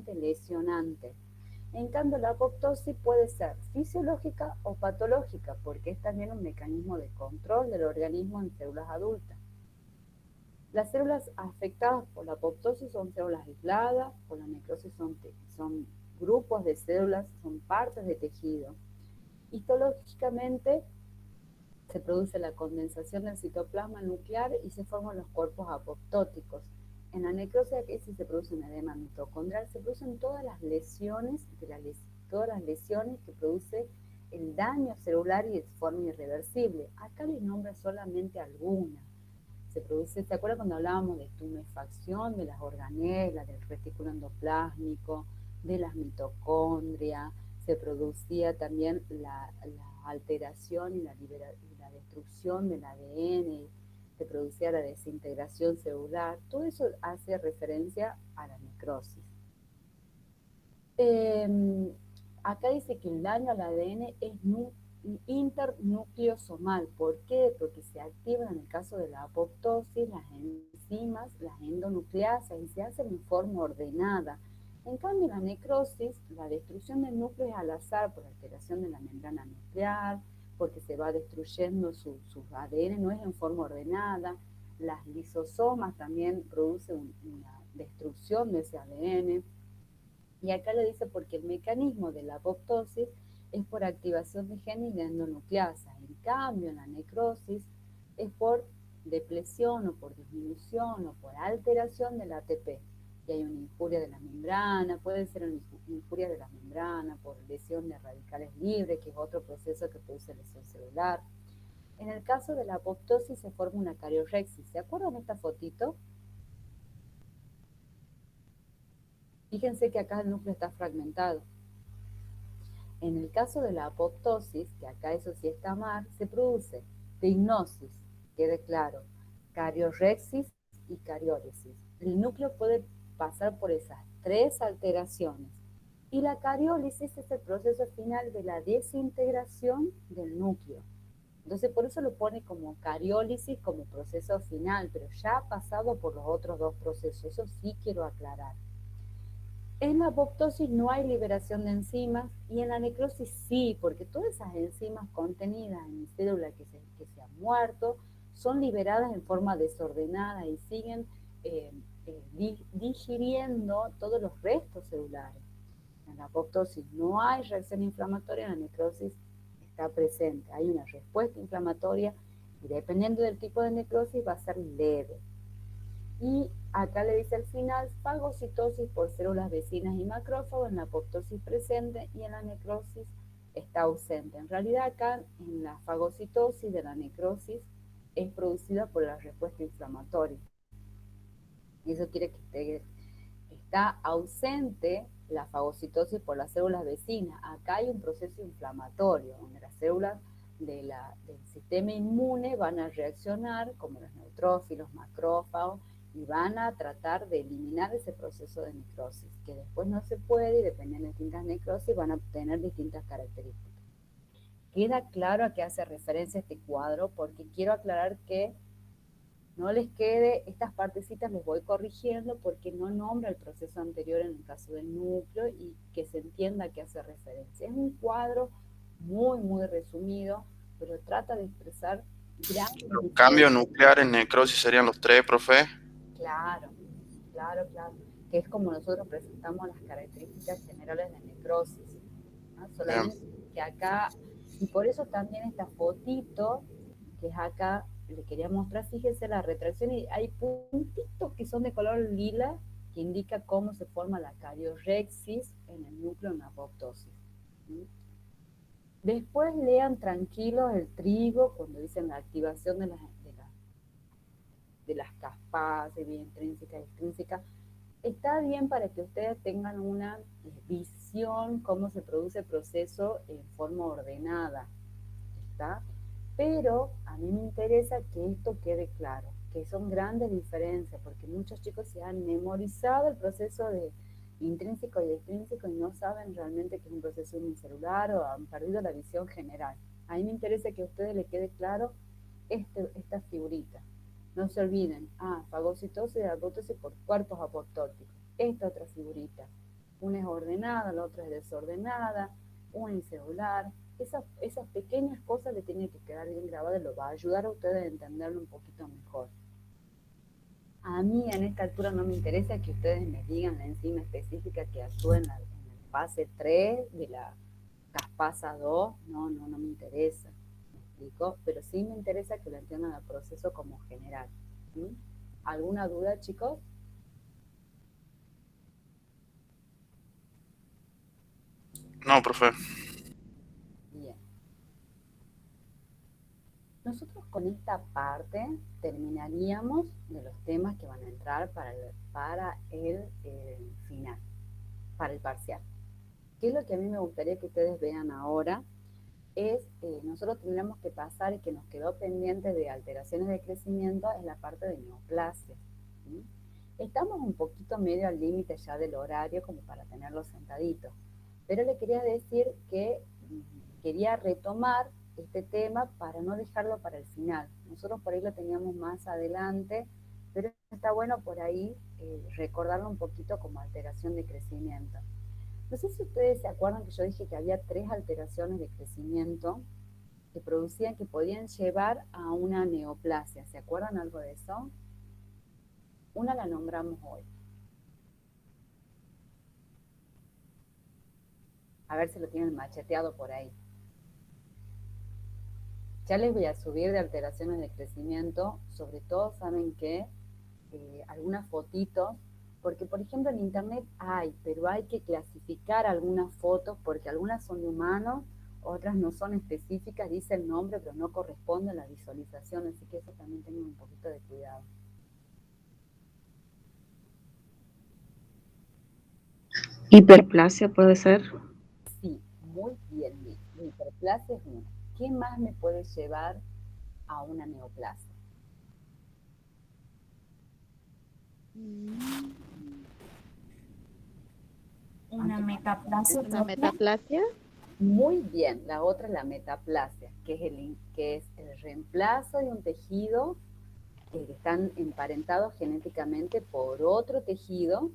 altamente lesionante. En cambio, la apoptosis puede ser fisiológica o patológica, porque es también un mecanismo de control del organismo en células adultas. Las células afectadas por la apoptosis son células aisladas, por la necrosis son grupos de células, son partes de tejido. Histológicamente se produce la condensación del citoplasma nuclear y se forman los cuerpos apoptóticos. En la necrosis aquí sí se produce un edema mitocondrial, se producen todas las lesiones, todas las lesiones que produce el daño celular y de forma irreversible. Acá les nombro solamente algunas. Se produce, ¿se acuerdan cuando hablábamos de tumefacción de las organelas, del retículo endoplásmico, de las mitocondrias? Se producía también la alteración y la destrucción del ADN, se producía la desintegración celular. Todo eso hace referencia a la necrosis. Acá dice que el daño al ADN es internucleosomal. ¿Por qué? Porque se activan en el caso de la apoptosis las enzimas, las endonucleasas, y se hacen en forma ordenada. En cambio, la necrosis, la destrucción del núcleo es al azar por alteración de la membrana nuclear, porque se va destruyendo su ADN, no es en forma ordenada. Las lisosomas también producen una destrucción de ese ADN. Y acá le dice porque el mecanismo de la apoptosis es por activación de genes de endonucleasa. En cambio, en la necrosis es por depresión o por disminución o por alteración del ATP. Y hay una injuria de la membrana, puede ser una injuria de la membrana por lesión de radicales libres, que es otro proceso que produce lesión celular. En el caso de la apoptosis se forma una cariorexis. ¿Se acuerdan de esta fotito? Fíjense que acá el núcleo está fragmentado. En el caso de la apoptosis, que acá eso sí está mal, se produce pignosis, quede claro, cariorexis y cariólisis. El núcleo puede pasar por esas tres alteraciones. Y la cariólisis es el proceso final de la desintegración del núcleo. Entonces, por eso lo pone como cariólisis, como proceso final, pero ya ha pasado por los otros dos procesos. Eso sí quiero aclarar. En la apoptosis no hay liberación de enzimas y en la necrosis sí, porque todas esas enzimas contenidas en células que se han muerto son liberadas en forma desordenada y siguen digiriendo todos los restos celulares. En la apoptosis no hay reacción inflamatoria, en la necrosis está presente. Hay una respuesta inflamatoria y dependiendo del tipo de necrosis va a ser leve. Y acá le dice al final, fagocitosis por células vecinas y macrófagos en la apoptosis presente y en la necrosis está ausente. En realidad acá en la fagocitosis de la necrosis es producida por la respuesta inflamatoria. Y eso quiere que está ausente la fagocitosis por las células vecinas. Acá hay un proceso inflamatorio, donde las células del sistema inmune van a reaccionar como los neutrófilos, macrófagos, y van a tratar de eliminar ese proceso de necrosis, que después no se puede y dependiendo de distintas necrosis van a tener distintas características. Queda claro a qué hace referencia este cuadro, porque quiero aclarar que no les quede, estas partecitas les voy corrigiendo porque no nombra el proceso anterior en el caso del núcleo y que se entienda a qué hace referencia. Es un cuadro muy resumido, pero trata de expresar grandes Los diferencias. cambios nucleares en necrosis serían los tres, profe. Claro, que es como nosotros presentamos las características generales de necrosis, ¿no? Solamente que acá, y por eso también esta fotito, que es acá, le quería mostrar, fíjense la retracción, y hay puntitos que son de color lila, que indica cómo se forma la cariorexis en el núcleo en la apoptosis. Después lean tranquilos el trigo, cuando dicen la activación de las caspases, bien intrínseca y extrínseca. Está bien para que ustedes tengan una visión cómo se produce el proceso en forma ordenada, ¿está? Pero a mí me interesa que esto quede claro, que son grandes diferencias, porque muchos chicos se han memorizado el proceso de intrínseco y extrínseco y no saben realmente que es un proceso unicelular o han perdido la visión general. A mí me interesa que a ustedes les quede claro esta figurita. No se olviden, fagocitosis y apoptosis por cuerpos apoptóticos. Esta otra figurita, Una es ordenada, la otra es desordenada, una incelular. Esas pequeñas cosas le tienen que quedar bien grabadas, lo va a ayudar a ustedes a entenderlo un poquito mejor. A mí en esta altura no me interesa que ustedes me digan la enzima específica que actúa en el fase 3 de la caspasa 2, no me interesa, ¿me explico? Pero sí me interesa que lo entiendan el proceso como general. ¿Sí? ¿Alguna duda, chicos? No, profe. Bien. Nosotros con esta parte terminaríamos de los temas que van a entrar para el final, para el parcial. ¿Qué es lo que a mí me gustaría que ustedes vean ahora? Nosotros tendríamos que pasar y que nos quedó pendiente de alteraciones de crecimiento en la parte de neoplasia. ¿Sí? Estamos un poquito medio al límite ya del horario como para tenerlo sentadito, pero le quería decir que quería retomar este tema para no dejarlo para el final. Nosotros por ahí lo teníamos más adelante, pero está bueno por ahí recordarlo un poquito como alteración de crecimiento. No sé si ustedes se acuerdan que yo dije que había 3 alteraciones de crecimiento que producían, que podían llevar a una neoplasia. ¿Se acuerdan algo de eso? Una la nombramos hoy. A ver si lo tienen macheteado por ahí. Ya les voy a subir de alteraciones de crecimiento, sobre todo saben que algunas fotitos, porque por ejemplo en internet hay, pero hay que clasificar algunas fotos porque algunas son de humanos, otras no son específicas, dice el nombre, pero no corresponde a la visualización, así que eso también tengan un poquito de cuidado. Hiperplasia puede ser. Sí, muy bien, la hiperplasia es una. ¿Qué más me puede llevar a una neoplasia? Una metaplasia. ¿Una metaplasia? Muy bien, la otra es la metaplasia, que es el reemplazo de un tejido que están emparentados genéticamente por otro tejido,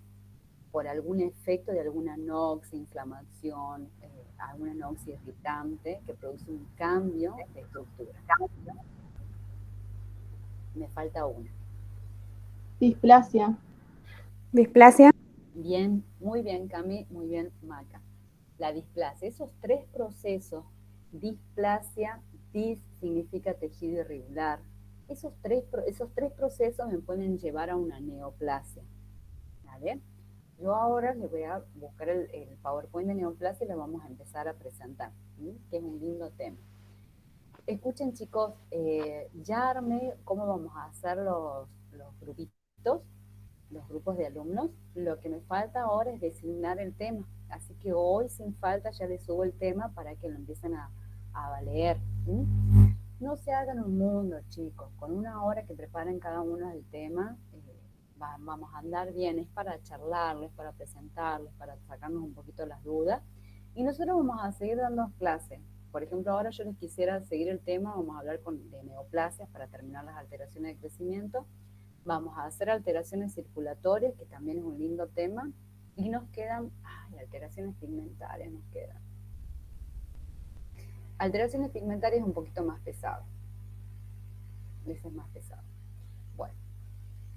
por algún efecto de alguna nox, inflamación, alguna nox irritante que produce un cambio de estructura. Me falta una. Displasia. Displasia. Bien, muy bien, Cami, muy bien, Maca. La displasia, esos 3 procesos, displasia, dis significa tejido irregular, esos tres procesos me pueden llevar a una neoplasia. ¿Vale? Yo ahora les voy a buscar el PowerPoint de neoplasia y le vamos a empezar a presentar, ¿sí? Que es un lindo tema. Escuchen, chicos, ya armé cómo vamos a hacer los grupitos, los grupos de alumnos. Lo que me falta ahora es designar el tema. Así que hoy, sin falta, ya les subo el tema para que lo empiecen a leer. ¿Sí? No se hagan un mundo, chicos. Con una hora que preparen cada uno del tema, vamos a andar bien. Es para charlarles, para presentarles, para sacarnos un poquito las dudas. Y nosotros vamos a seguir dando clases. Por ejemplo, ahora yo les quisiera seguir el tema, vamos a hablar de neoplasias para terminar las alteraciones de crecimiento. Vamos a hacer alteraciones circulatorias, que también es un lindo tema. Y nos quedan, alteraciones pigmentarias nos quedan. Alteraciones pigmentarias es un poquito más pesado. Ese es más pesado. Bueno,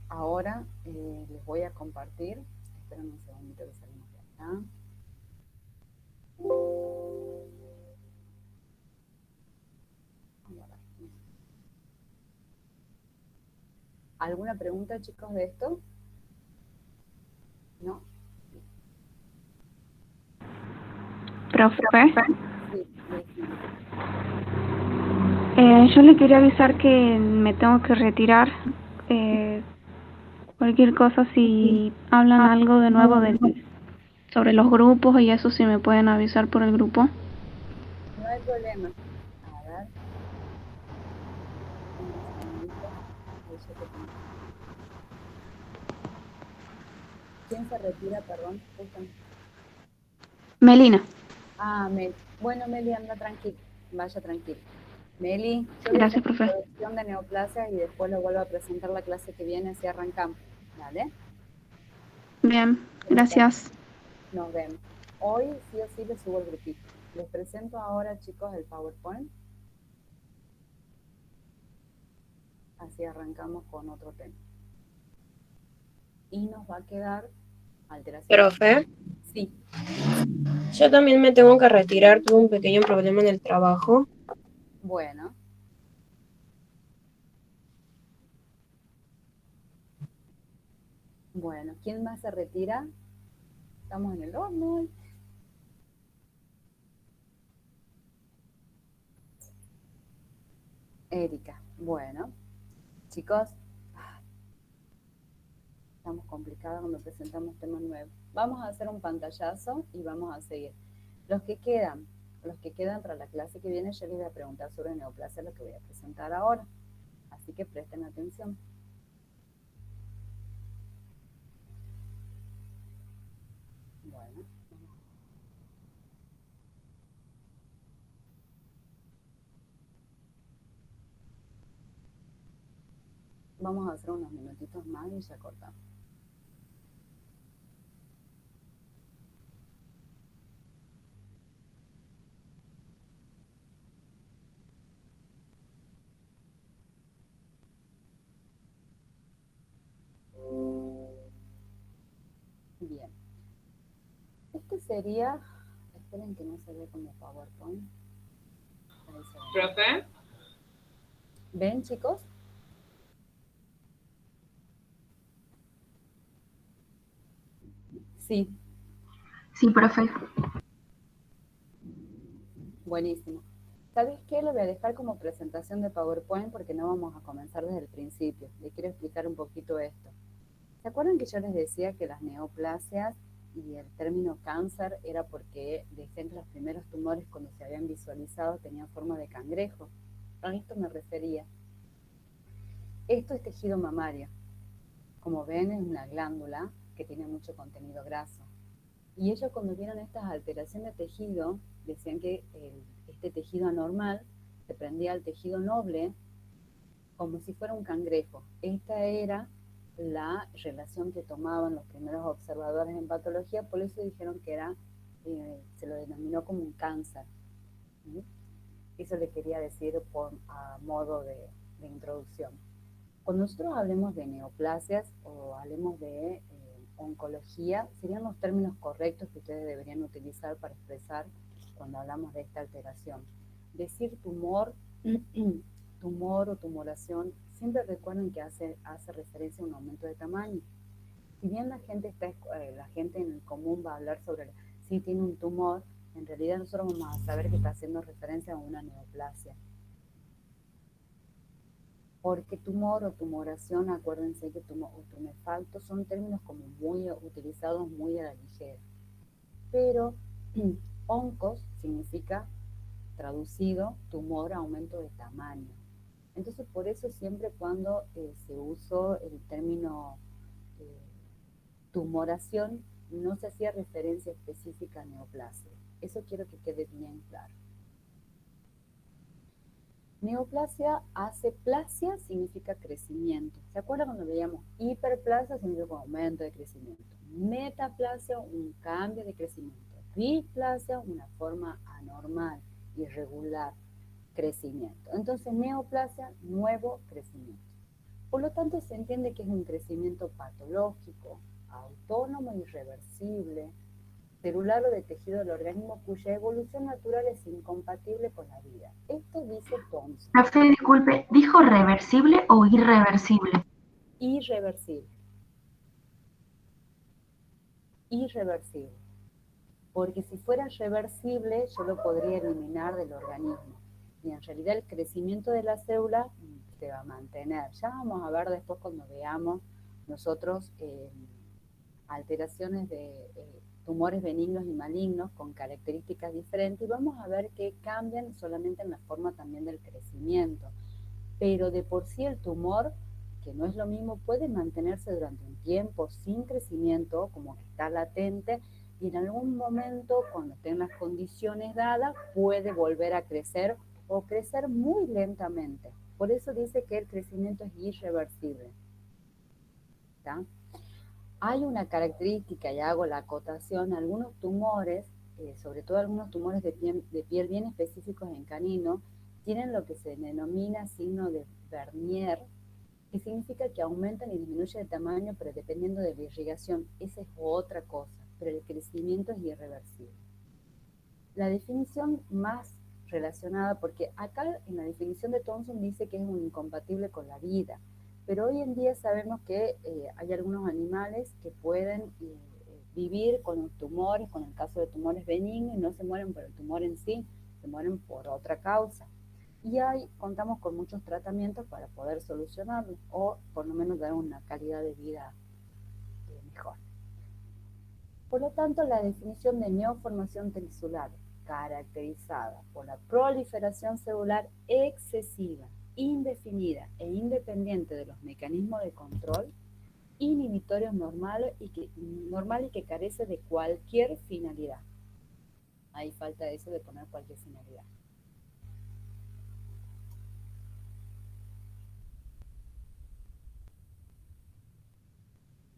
ahora les voy a compartir. Esperen un segundito que salimos de acá. ¿Alguna pregunta, chicos, de esto? ¿No? Profe, Sí, sí. yo le quería avisar que me tengo que retirar. Cualquier cosa, si hablan algo de nuevo sobre los grupos y eso, si me pueden avisar por el grupo. No hay problema. A ver. ¿Quién se retira, perdón? Melina. Meli. Bueno, Meli, anda tranquila. Vaya tranquila. Meli, yo Gracias, voy a hacer profe. la introducción de neoplasia y después lo vuelvo a presentar la clase que viene, así arrancamos. ¿Vale? Bien, gracias. Nos vemos. Hoy sí o sí les subo el grupito. Les presento ahora, chicos, el PowerPoint. Así arrancamos con otro tema. Y nos va a quedar alteración. Profe, Sí. yo también me tengo que retirar, tuve un pequeño problema en el trabajo. Bueno. Bueno, ¿quién más se retira? Estamos en el horno. Erika. Bueno, chicos, estamos complicados cuando presentamos temas nuevos. Vamos a hacer un pantallazo y vamos a seguir. Los que quedan para la clase que viene, yo les voy a preguntar sobre neoplasia, lo que voy a presentar ahora. Así que presten atención. Bueno. Vamos a hacer unos minutitos más y ya cortamos. Bien. Este sería, esperen que no se ve como PowerPoint. Ahí se ve. Profe. ¿Ven, chicos? Sí. Sí, profe. Buenísimo. ¿Sabes qué? Lo voy a dejar como presentación de PowerPoint porque no vamos a comenzar desde el principio. Les quiero explicar un poquito esto. ¿Se acuerdan que yo les decía que las neoplasias y el término cáncer era porque decían que los primeros tumores cuando se habían visualizado tenían forma de cangrejo? A esto me refería. Esto es tejido mamario. Como ven, es una glándula que tiene mucho contenido graso. Y ellos cuando vieron estas alteraciones de tejido, decían que este tejido anormal se prendía al tejido noble como si fuera un cangrejo. Esta era la relación que tomaban los primeros observadores en patología, por eso dijeron que era, se lo denominó como un cáncer. ¿Sí? Eso le quería decir a modo de introducción. Cuando nosotros hablemos de neoplasias o hablemos de oncología, serían los términos correctos que ustedes deberían utilizar para expresar cuando hablamos de esta alteración. Decir tumor, tumor o tumoración, siempre recuerden que hace referencia a un aumento de tamaño. Si bien la gente en el común va a hablar sobre si tiene un tumor, en realidad nosotros vamos a saber que está haciendo referencia a una neoplasia. Porque tumor o tumoración, acuérdense que tumor o tumefacto son términos como muy utilizados muy a la ligera. Pero oncos significa, traducido, tumor, aumento de tamaño. Entonces, por eso siempre cuando se usó el término tumoración, no se hacía referencia específica a neoplasia. Eso quiero que quede bien claro. Neoplasia hace plasia significa crecimiento. ¿Se acuerdan cuando veíamos hiperplasia? Significa un aumento de crecimiento. Metaplasia, un cambio de crecimiento. Displasia, una forma anormal, irregular, crecimiento. Entonces, neoplasia, nuevo crecimiento. Por lo tanto, se entiende que es un crecimiento patológico, autónomo e irreversible, celular o de tejido del organismo cuya evolución natural es incompatible con la vida. Esto dice Thompson. Profe, disculpe, ¿dijo reversible o irreversible? Irreversible. Irreversible. Porque si fuera reversible, yo lo podría eliminar del organismo. Y en realidad el crecimiento de la célula se va a mantener. Ya vamos a ver después cuando veamos nosotros alteraciones de tumores benignos y malignos con características diferentes, y vamos a ver que cambian solamente en la forma también del crecimiento. Pero de por sí el tumor, que no es lo mismo, puede mantenerse durante un tiempo sin crecimiento, como que está latente, y en algún momento, cuando estén las condiciones dadas, puede volver a crecer o crecer muy lentamente. Por eso dice que el crecimiento es irreversible. ¿Está? Hay una característica, y hago la acotación, algunos tumores, sobre todo algunos tumores de piel bien específicos en canino, tienen lo que se denomina signo de Bernier, que significa que aumentan y disminuyen de tamaño, pero dependiendo de la irrigación. Esa es otra cosa, pero el crecimiento es irreversible. La definición más relacionada, porque acá en la definición de Thomson dice que es un incompatible con la vida, pero hoy en día sabemos que hay algunos animales que pueden vivir con los tumores, con el caso de tumores benignos, y no se mueren por el tumor en sí, se mueren por otra causa. Y ahí contamos con muchos tratamientos para poder solucionarlo, o por lo menos dar una calidad de vida mejor. Por lo tanto, la definición de neoformación tisular, caracterizada por la proliferación celular excesiva, indefinida e independiente de los mecanismos de control, inhibitorios normales y que carece de cualquier finalidad. Ahí falta eso de poner cualquier finalidad.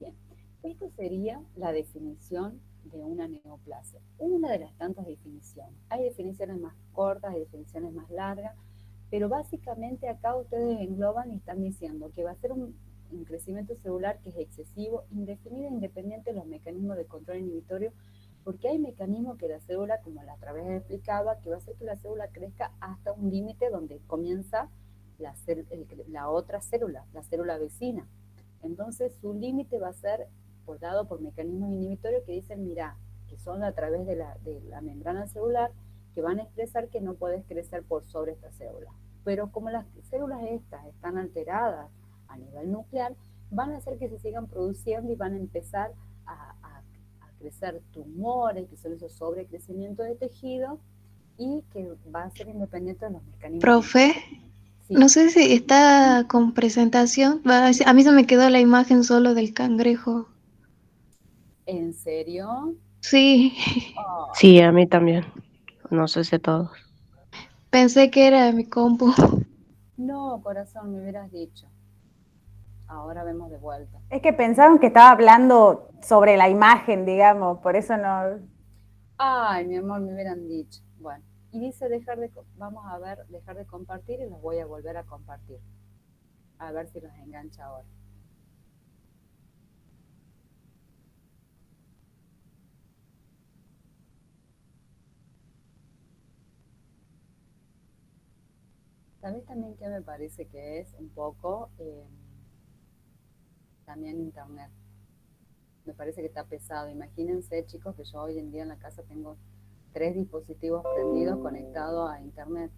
Bien, esto sería la definición de una neoplasia. Una de las tantas definiciones. Hay definiciones más cortas, hay definiciones más largas, pero básicamente acá ustedes engloban y están diciendo que va a ser un crecimiento celular que es excesivo, indefinido e independiente de los mecanismos de control inhibitorio, porque hay mecanismos que la célula, como la otra vez explicaba, que va a hacer que la célula crezca hasta un límite donde comienza la otra célula, la célula vecina. Entonces su límite va a ser dado por mecanismos inhibitorios que dicen, mira, que son a través de la membrana celular, que van a expresar que no puedes crecer por sobre esta célula. Pero como las células estas están alteradas a nivel nuclear, van a hacer que se sigan produciendo y van a empezar a crecer tumores, que son esos sobrecrecimientos de tejido, y que va a ser independiente de los mecanismos. Profe, sí. No sé si está con presentación. A mí se me quedó la imagen solo del cangrejo. ¿En serio? Sí. Oh. Sí, a mí también. No sé si a todos. Pensé que era de mi compu. No, corazón, me hubieras dicho. Ahora vemos de vuelta. Es que pensaron que estaba hablando sobre la imagen, digamos, por eso no... Ay, mi amor, me hubieran dicho. Bueno, y dice vamos a ver, dejar de compartir, y los voy a volver a compartir. A ver si los engancha ahora. ¿Sabés también qué me parece que es un poco? También internet. Me parece que está pesado. Imagínense, chicos, que yo hoy en día en la casa tengo 3 dispositivos prendidos conectados a internet.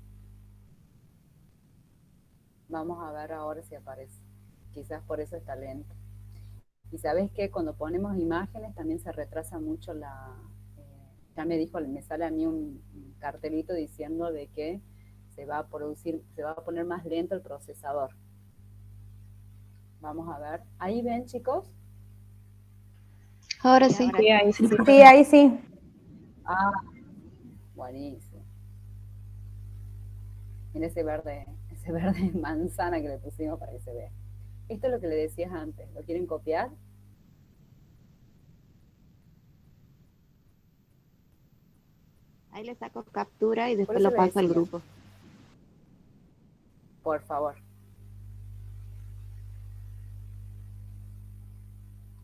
Vamos a ver ahora si aparece. Quizás por eso está lento. Y sabes que cuando ponemos imágenes también se retrasa mucho ya me sale a mí un cartelito diciendo de que se va a poner más lento el procesador. Vamos a ver. ¿Ahí ven, chicos? Ahora sí. Sí, ahí sí. Sí, ahí sí. Ah, buenísimo. Mira ese verde manzana que le pusimos para que se vea. Esto es lo que le decías antes. ¿Lo quieren copiar? Ahí le saco captura y después eso lo le paso al decía. grupo. Por favor.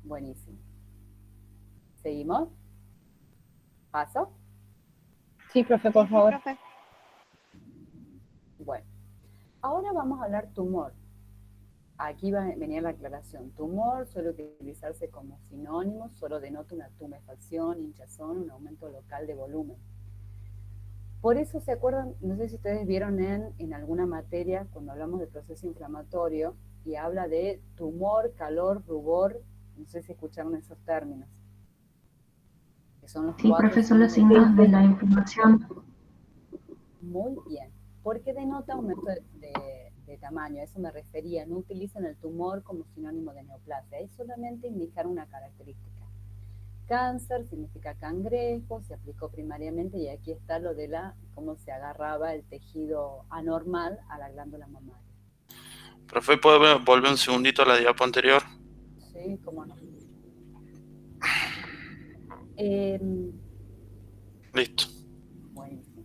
Buenísimo. ¿Seguimos? ¿Paso? Sí, profe, por favor. Profe. Bueno. Ahora vamos a hablar tumor. Aquí venía la aclaración. Tumor suele utilizarse como sinónimo, solo denota una tumefacción, hinchazón, un aumento local de volumen. Por eso se acuerdan, no sé si ustedes vieron en alguna materia, cuando hablamos de proceso inflamatorio, y habla de tumor, calor, rubor, no sé si escucharon esos términos. Que son los Sí, 4 profesor, los signos de la inflamación. Muy bien, porque denota aumento de tamaño, a eso me refería. No utilizan el tumor como sinónimo de neoplasia, es solamente indicar una característica. Cáncer significa cangrejo, se aplicó primariamente, y aquí está lo de cómo se agarraba el tejido anormal a la glándula mamaria. Profe, ¿puede volver un segundito a la diapo anterior? Sí, cómo no. Listo. Buenísimo.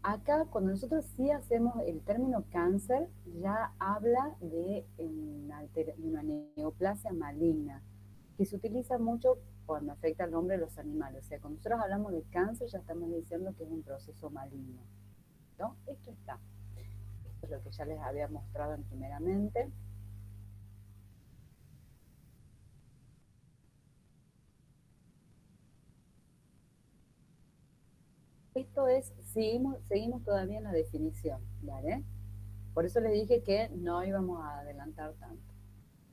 Acá, cuando nosotros sí hacemos el término cáncer, ya habla de una neoplasia maligna, que se utiliza mucho cuando afecta al hombre de los animales. O sea, cuando nosotros hablamos de cáncer, ya estamos diciendo que es un proceso maligno, ¿no? Esto está. Esto es lo que ya les había mostrado en primeramente. Esto es, seguimos todavía en la definición, ¿vale? Por eso les dije que no íbamos a adelantar tanto.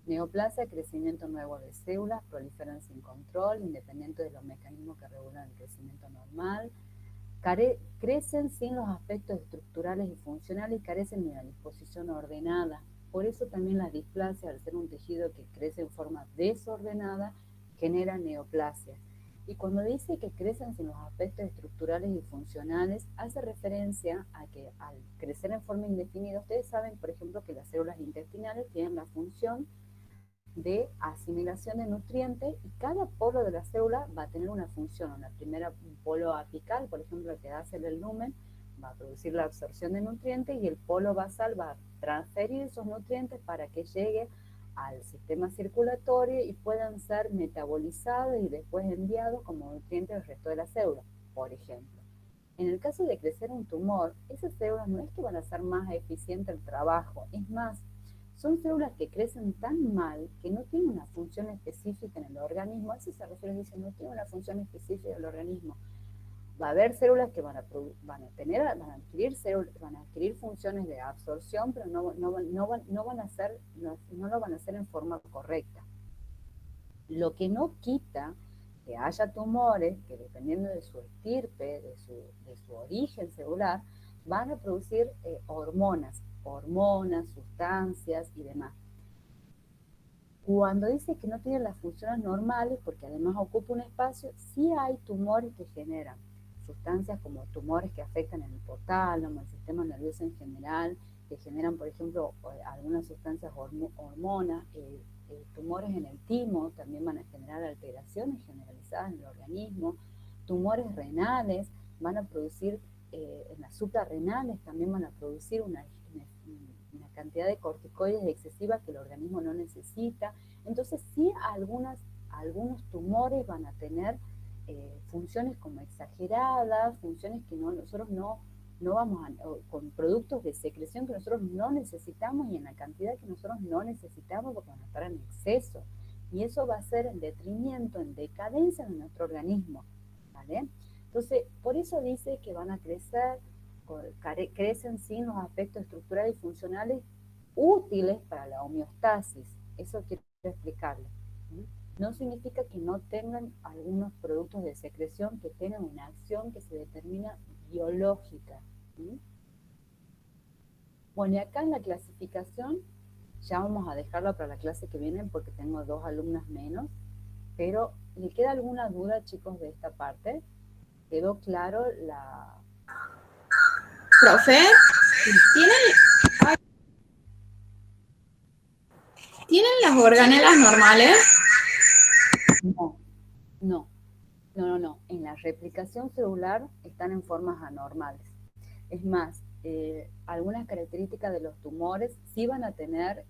Neoplasia, crecimiento nuevo de células, proliferan sin control, independiente de los mecanismos que regulan el crecimiento normal. Crecen sin los aspectos estructurales y funcionales y carecen de una disposición ordenada. Por eso también la displasia, al ser un tejido que crece en forma desordenada, genera neoplasia. Y cuando dice que crecen sin los aspectos estructurales y funcionales, hace referencia a que al crecer en forma indefinida, ustedes saben, por ejemplo, que las células intestinales tienen la función de asimilación de nutrientes y cada polo de la célula va a tener una función. La primera, un polo apical, por ejemplo, que hace el lumen, va a producir la absorción de nutrientes y el polo basal va a transferir esos nutrientes para que llegue al sistema circulatorio y puedan ser metabolizados y después enviados como nutrientes al resto de la célula, por ejemplo. En el caso de crecer un tumor, esas células no es que van a ser más eficiente el trabajo, es más, son células que crecen tan mal que no tienen una función específica en el organismo. A eso se refiere, dicen, no tiene una función específica en el organismo. Va a haber células que van a adquirir funciones de absorción, pero no lo van a hacer en forma correcta. Lo que no quita que haya tumores que, dependiendo de su estirpe, de su origen celular, van a producir hormonas, sustancias y demás. Cuando dice que no tiene las funciones normales, porque además ocupa un espacio, sí hay tumores que generan sustancias como tumores que afectan el hipotálamo, el sistema nervioso en general, que generan, por ejemplo, algunas sustancias hormonas, tumores en el timo también van a generar alteraciones generalizadas en el organismo, tumores renales van a producir, en las suprarrenales también van a producir una cantidad de corticoides excesiva que el organismo no necesita. Entonces sí algunos tumores van a tener funciones como exageradas, funciones que nosotros no vamos con productos de secreción que nosotros no necesitamos y en la cantidad que nosotros no necesitamos porque van a estar en exceso. Y eso va a ser en detrimento, en decadencia de nuestro organismo, ¿vale? Entonces, por eso dice que van a crecer, crecen sin los aspectos estructurales y funcionales útiles para la homeostasis. Eso quiero explicarles. No significa que no tengan algunos productos de secreción que tengan una acción que se determina biológica. Bueno, y acá en la clasificación, ya vamos a dejarla para la clase que viene porque tengo 2 alumnas menos, pero ¿le queda alguna duda, chicos, de esta parte? ¿Quedó claro la...? Profe, ¿tienen las organelas normales? No. En la replicación celular están en formas anormales. Es más, algunas características de los tumores sí van a tener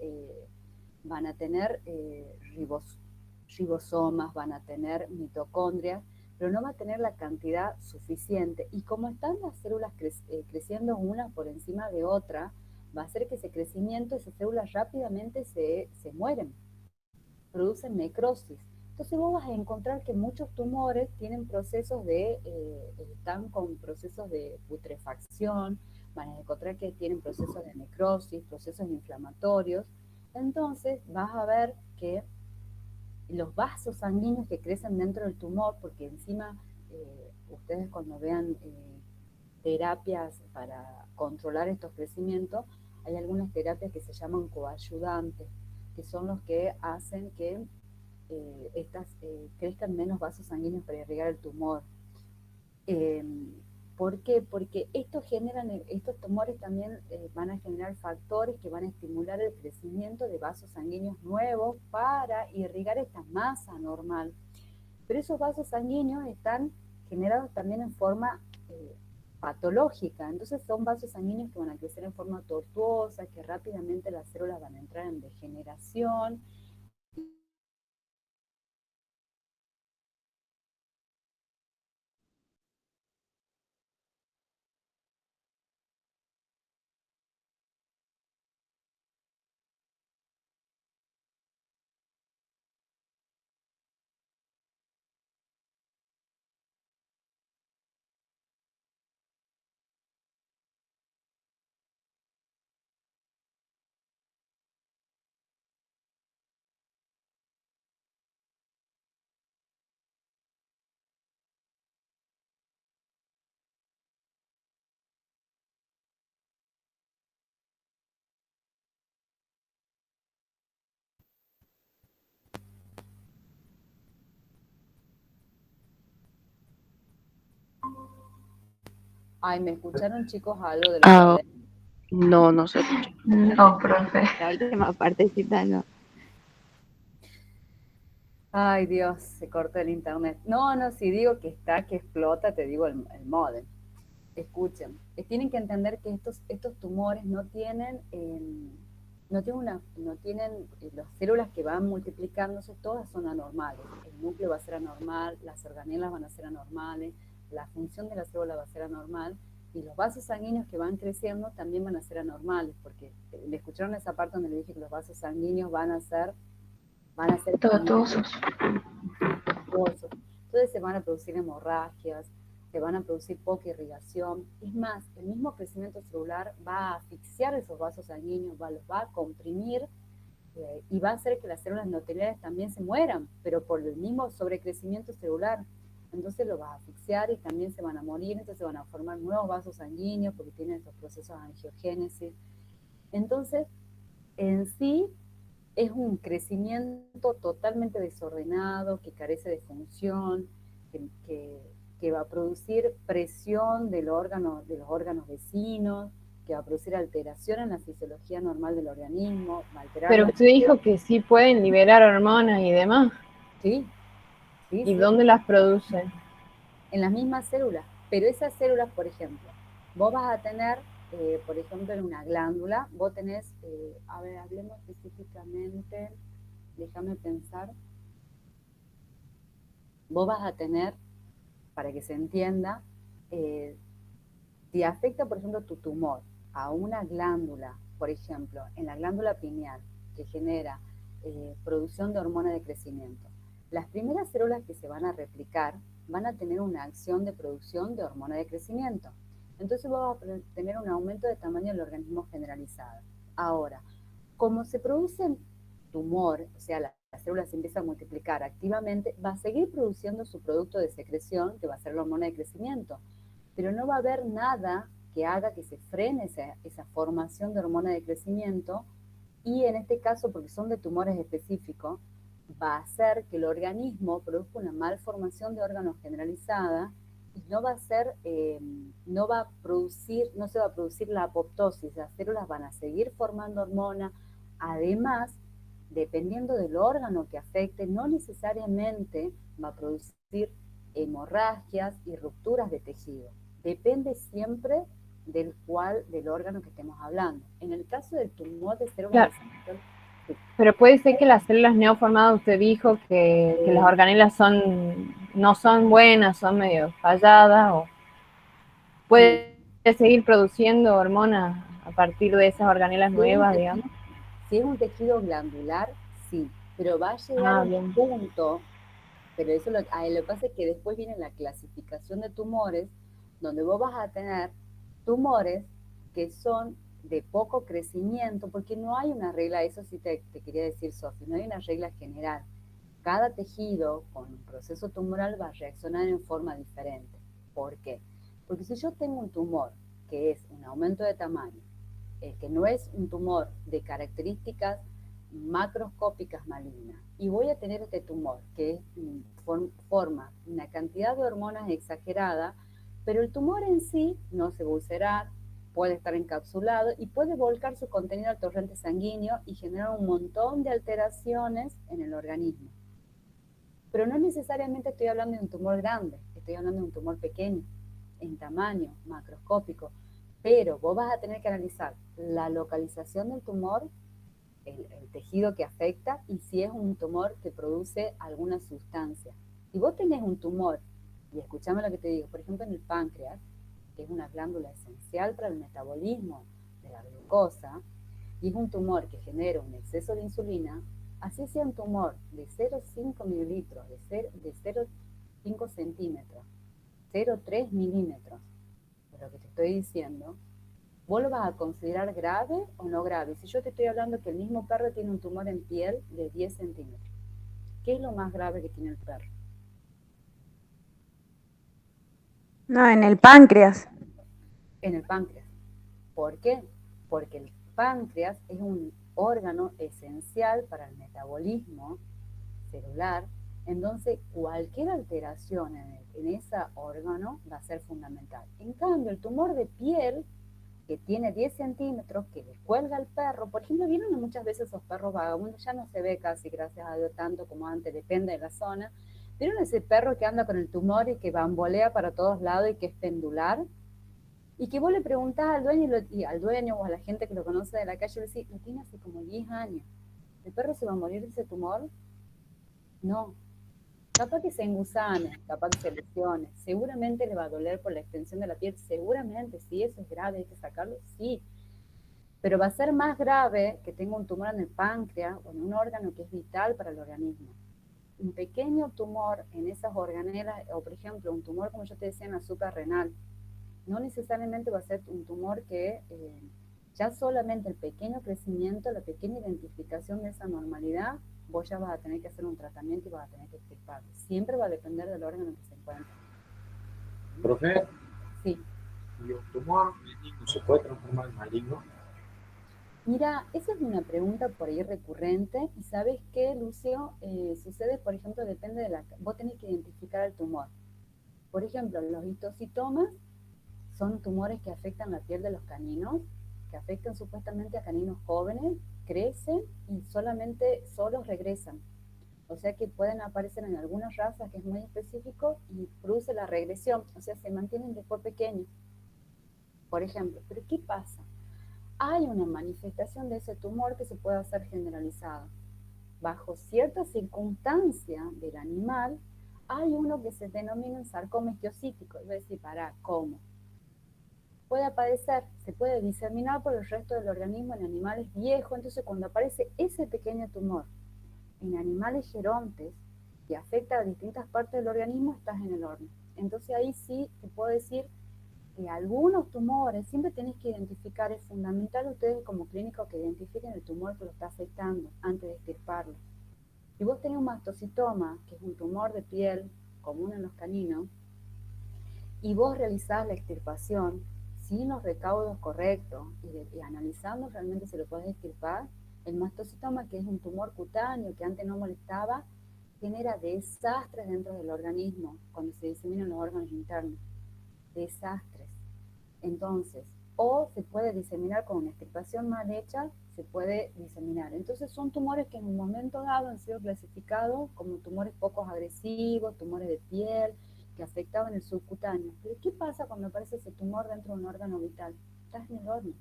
ribosomas, van a tener mitocondrias, pero no va a tener la cantidad suficiente. Y como están las células creciendo una por encima de otra, va a hacer que ese crecimiento, esas células rápidamente se mueren, producen necrosis. Entonces vos vas a encontrar que muchos tumores tienen procesos están con procesos de putrefacción, van a encontrar que tienen procesos de necrosis, procesos inflamatorios. Entonces vas a ver que los vasos sanguíneos que crecen dentro del tumor, porque encima ustedes cuando vean terapias para controlar estos crecimientos, hay algunas terapias que se llaman coayudantes, que son los que hacen que crezcan menos vasos sanguíneos para irrigar el tumor. ¿Por qué? Porque estos tumores también van a generar factores que van a estimular el crecimiento de vasos sanguíneos nuevos para irrigar esta masa normal. Pero esos vasos sanguíneos están generados también en forma patológica, entonces son vasos sanguíneos que van a crecer en forma tortuosa, que rápidamente las células van a entrar en degeneración. Ay, ¿me escucharon, chicos, algo de lo que hablé? No sé. No, profe. La última partecita no. Ay, Dios, se cortó el internet. No, si digo que está, que explota, te digo el módem. Escuchen, tienen que entender que estos tumores no tienen, las células que van multiplicándose, todas son anormales. El núcleo va a ser anormal, las organelas van a ser anormales, la función de la célula va a ser anormal, y los vasos sanguíneos que van creciendo también van a ser anormales, porque le escucharon esa parte donde le dije que los vasos sanguíneos van a ser Tortuosos. entonces se van a producir hemorragias, se van a producir poca irrigación. Es más, el mismo crecimiento celular va a asfixiar esos vasos sanguíneos, los va a comprimir y va a hacer que las células endoteliales también se mueran, pero por el mismo sobrecrecimiento celular. Entonces lo va a asfixiar y también se van a morir, entonces se van a formar nuevos vasos sanguíneos porque tienen estos procesos de angiogénesis. Entonces, en sí, es un crecimiento totalmente desordenado, que carece de función, que va a producir presión de los órganos vecinos, que va a producir alteración en la fisiología normal del organismo. Pero usted dijo que sí pueden liberar hormonas y demás. Sí. ¿Y dónde las producen? En las mismas células. Pero esas células, por ejemplo, vos vas a tener, por ejemplo, en una glándula, vos tenés, hablemos específicamente, déjame pensar, vos vas a tener, para que se entienda, si afecta, por ejemplo, tu tumor a una glándula, por ejemplo, en la glándula pineal, que genera producción de hormona de crecimiento, las primeras células que se van a replicar van a tener una acción de producción de hormona de crecimiento. Entonces vos vas a tener un aumento de tamaño del organismo generalizado. Ahora, como se producen tumor, o sea, la célula se empieza a multiplicar activamente, va a seguir produciendo su producto de secreción, que va a ser la hormona de crecimiento, pero no va a haber nada que haga que se frene esa formación de hormona de crecimiento, y en este caso, porque son de tumores específicos, va a hacer que el organismo produzca una malformación de órganos generalizada y no se va a producir la apoptosis, las células van a seguir formando hormona. Además, dependiendo del órgano que afecte, no necesariamente va a producir hemorragias y rupturas de tejido. Depende siempre del órgano que estemos hablando. En el caso del tumor de células de Santos, sí. Pero puede ser que las células neoformadas, usted dijo que las organelas no son buenas, son medio falladas, o puede seguir produciendo hormonas a partir de esas organelas nuevas, digamos. Si es un tejido glandular, sí, pero va a llegar un punto, pero eso lo que pasa es que después viene la clasificación de tumores, donde vos vas a tener tumores que son de poco crecimiento, porque no hay una regla, eso sí te quería decir, Sofi, no hay una regla general. Cada tejido con un proceso tumoral va a reaccionar en forma diferente. ¿Por qué? Porque si yo tengo un tumor que es un aumento de tamaño, que no es un tumor de características macroscópicas malignas, y voy a tener este tumor que forma una cantidad de hormonas exagerada, pero el tumor en sí no se va a ulcerar, puede estar encapsulado y puede volcar su contenido al torrente sanguíneo y generar un montón de alteraciones en el organismo. Pero no necesariamente estoy hablando de un tumor grande, estoy hablando de un tumor pequeño, en tamaño, macroscópico. Pero vos vas a tener que analizar la localización del tumor, el tejido que afecta y si es un tumor que produce alguna sustancia. Si vos tenés un tumor, y escuchame lo que te digo, por ejemplo en el páncreas, que es una glándula esencial para el metabolismo de la glucosa, y es un tumor que genera un exceso de insulina, así sea un tumor de 0,5 mililitros, de 0,5 centímetros, 0,3 milímetros, de lo que te estoy diciendo, ¿vos lo vas a considerar grave o no grave? Si yo te estoy hablando que el mismo perro tiene un tumor en piel de 10 centímetros, ¿qué es lo más grave que tiene el perro? No, en el páncreas. En el páncreas. ¿Por qué? Porque el páncreas es un órgano esencial para el metabolismo celular, entonces cualquier alteración en ese órgano va a ser fundamental. En cambio, el tumor de piel, que tiene 10 centímetros, que le cuelga al perro, por ejemplo, vieron muchas veces esos perros vagabundos, ya no se ve casi, gracias a Dios, tanto como antes, depende de la zona. ¿Vieron ese perro que anda con el tumor y que bambolea para todos lados y que es pendular? Y que vos le preguntás al dueño, y al dueño o a la gente que lo conoce de la calle, le decís, lo tiene hace como 10 años. ¿El perro se va a morir de ese tumor? No. Capaz que se engusane, capaz que se lesione, seguramente le va a doler por la extensión de la piel, seguramente, si eso es grave, hay que sacarlo, sí. Pero va a ser más grave que tenga un tumor en el páncreas o en un órgano que es vital para el organismo. Un pequeño tumor en esas organelas, o por ejemplo, un tumor, como yo te decía, en azúcar renal, no necesariamente va a ser un tumor que ya solamente el pequeño crecimiento, la pequeña identificación de esa normalidad, vos ya vas a tener que hacer un tratamiento y vas a tener que extirparlo. Siempre va a depender del órgano que se encuentre. Profe, Sí. ¿y un tumor benigno se puede transformar en maligno? Mira, esa es una pregunta por ahí recurrente. ¿Y sabes qué, Lucio? Sucede, por ejemplo, depende de la... Vos tenés que identificar el tumor. Por ejemplo, los histocitomas son tumores que afectan la piel de los caninos, que afectan supuestamente a caninos jóvenes, crecen y solos regresan. O sea que pueden aparecer en algunas razas, que es muy específico, y produce la regresión, o sea, se mantienen después pequeños. Por ejemplo, ¿pero qué pasa? Hay una manifestación de ese tumor que se puede hacer generalizada. Bajo ciertas circunstancias del animal, hay uno que se denomina sarcoma histiocítico. Es decir, ¿cómo? Puede aparecer, se puede diseminar por el resto del organismo en animales viejos, entonces cuando aparece ese pequeño tumor en animales gerontes que afecta a distintas partes del organismo, estás en el horno. Entonces ahí sí te puedo decir que algunos tumores, siempre tenés que identificar, es fundamental ustedes como clínicos que identifiquen el tumor que lo está afectando antes de extirparlo. Si vos tenés un mastocitoma, que es un tumor de piel común en los caninos, y vos realizás la extirpación sin los recaudos correctos y analizando realmente si lo podés extirpar, el mastocitoma, que es un tumor cutáneo que antes no molestaba, genera desastres dentro del organismo cuando se diseminan los órganos internos. Desastres. Entonces, o se puede diseminar con una extirpación mal hecha, se puede diseminar. Entonces son tumores que en un momento dado han sido clasificados como tumores poco agresivos, tumores de piel, que afectaban el subcutáneo. Pero ¿qué pasa cuando aparece ese tumor dentro de un órgano vital? Estás en el horno.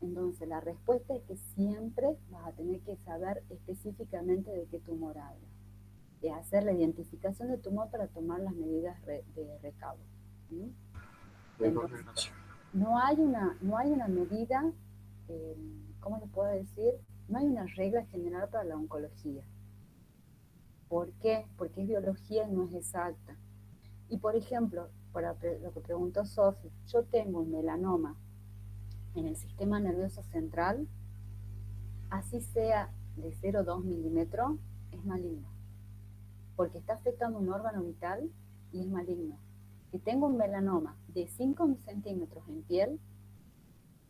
Entonces la respuesta es que siempre vas a tener que saber específicamente de qué tumor habla. De hacer la identificación del tumor para tomar las medidas de recaudo. ¿Sí? Entonces, no hay una medida, ¿cómo le puedo decir? No hay una regla general para la oncología. ¿Por qué? Porque es biología y no es exacta. Y por ejemplo, para lo que preguntó Sofi, yo tengo un melanoma en el sistema nervioso central, así sea de 0,2 milímetros, es maligno. Porque está afectando un órgano vital y es maligno. Si tengo un melanoma de 5 centímetros en piel,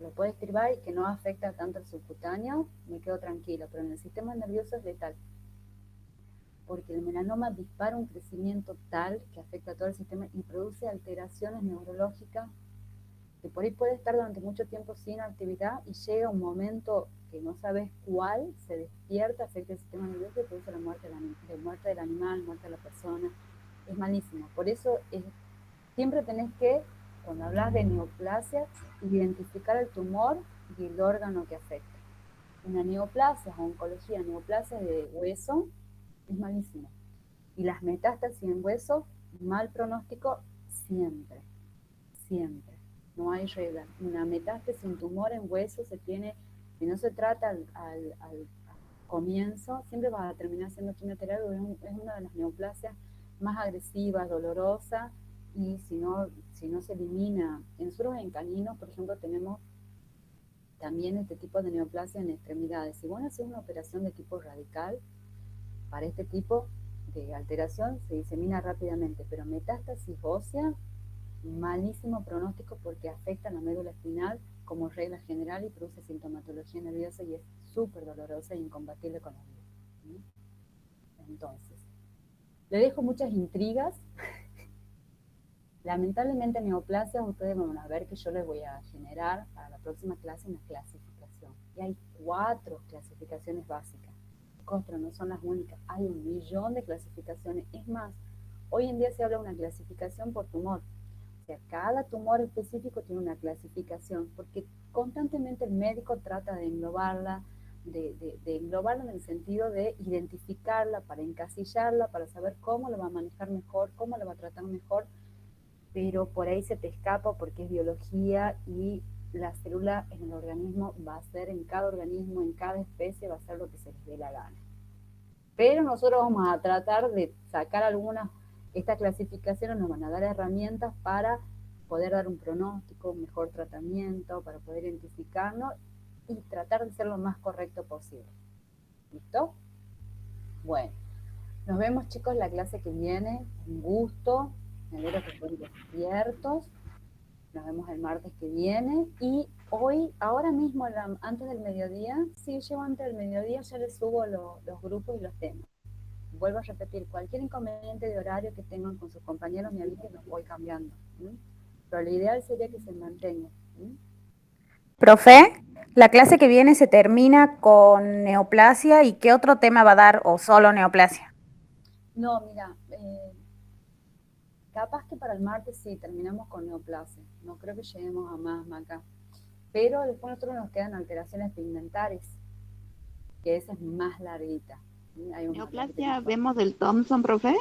lo puedo extirpar y que no afecta tanto al subcutáneo, me quedo tranquilo, pero en el sistema nervioso es letal. Porque el melanoma dispara un crecimiento tal que afecta a todo el sistema y produce alteraciones neurológicas que por ahí puede estar durante mucho tiempo sin actividad y llega un momento que no sabes cuál se despierta, afecta el sistema nervioso y produce la muerte del animal, muerte de la persona. Es malísimo. Por eso siempre tenés que, cuando hablas de neoplasia, identificar el tumor y el órgano que afecta. Una neoplasia, oncología, neoplasia de hueso, es malísimo. Y las metástasis en hueso, mal pronóstico siempre, siempre. No hay regla. Una metástasis, un tumor en hueso se tiene, si no se trata al comienzo, siempre va a terminar siendo quimioterapia, es una de las neoplasias más agresivas, dolorosas, y si no se elimina. Nosotros en caninos, por ejemplo, tenemos también este tipo de neoplasia en extremidades. Si vos haces una operación de tipo radical, para este tipo de alteración se disemina rápidamente, pero metástasis ósea, malísimo pronóstico porque afecta a la médula espinal como regla general y produce sintomatología nerviosa y es súper dolorosa e incompatible con la vida. Entonces, le dejo muchas intrigas. Lamentablemente neoplasias, ustedes van a ver que yo les voy a generar para la próxima clase una clasificación. Y hay 4 clasificaciones básicas. Costro, no son las únicas, hay 1.000.000 de clasificaciones. Es más, hoy en día se habla de una clasificación por tumor. O sea, cada tumor específico tiene una clasificación, porque constantemente el médico trata de englobarla, de englobarla en el sentido de identificarla, para encasillarla, para saber cómo la va a manejar mejor, cómo la va a tratar mejor, pero por ahí se te escapa porque es biología y la célula en el organismo va a ser, en cada organismo, en cada especie, va a ser lo que se les dé la gana. Pero nosotros vamos a tratar de sacar algunas, estas clasificaciones nos van a dar herramientas para poder dar un pronóstico, un mejor tratamiento, para poder identificarnos y tratar de ser lo más correcto posible. ¿Listo? Bueno, nos vemos chicos la clase que viene, un gusto, me alegro que estén despiertos. Nos vemos el martes que viene y hoy, ahora mismo, antes del mediodía, sí, yo antes del mediodía ya les subo los grupos y los temas. Vuelvo a repetir, cualquier inconveniente de horario que tengan con sus compañeros, me avisen, los voy cambiando. Pero lo ideal sería que se mantenga. Profe, la clase que viene se termina con neoplasia, ¿y qué otro tema va a dar o solo neoplasia? No, mira, capaz que para el martes sí, terminamos con neoplasia. No creo que lleguemos a más acá. Pero después nosotros nos quedan alteraciones pigmentares, que esa es más larguita. Neoplasia, ¿vemos del Thompson, profe?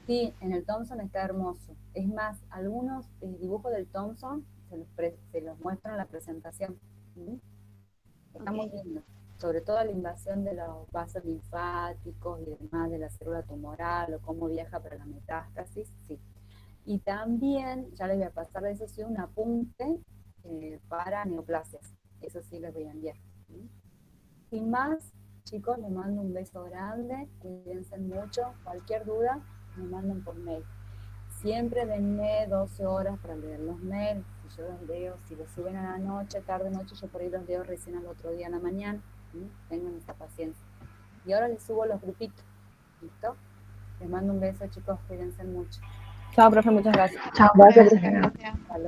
Sí, en el Thompson está hermoso. Es más, algunos dibujos del Thompson se los muestran en la presentación. Estamos viendo, sobre todo la invasión de los vasos linfáticos y demás de la célula tumoral o cómo viaja para la metástasis, sí. Y también, ya les voy a pasar de eso, sí, un apunte para neoplasias. Eso sí les voy a enviar. Sin más, chicos, les mando un beso grande, cuídense mucho. Cualquier duda, me mandan por mail. Siempre denme 12 horas para leer los mails. Si yo los leo, si los suben a la noche, tarde noche, yo por ahí los leo recién al otro día a la mañana. Tengan esa paciencia. Y ahora les subo los grupitos. ¿Listo? Les mando un beso, chicos, cuídense mucho. Chao, profe, muchas gracias. Chao, Gracias. gracias.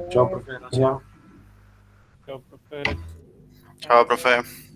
Chao, profe, gracias. Chao, profe. Chao, profe.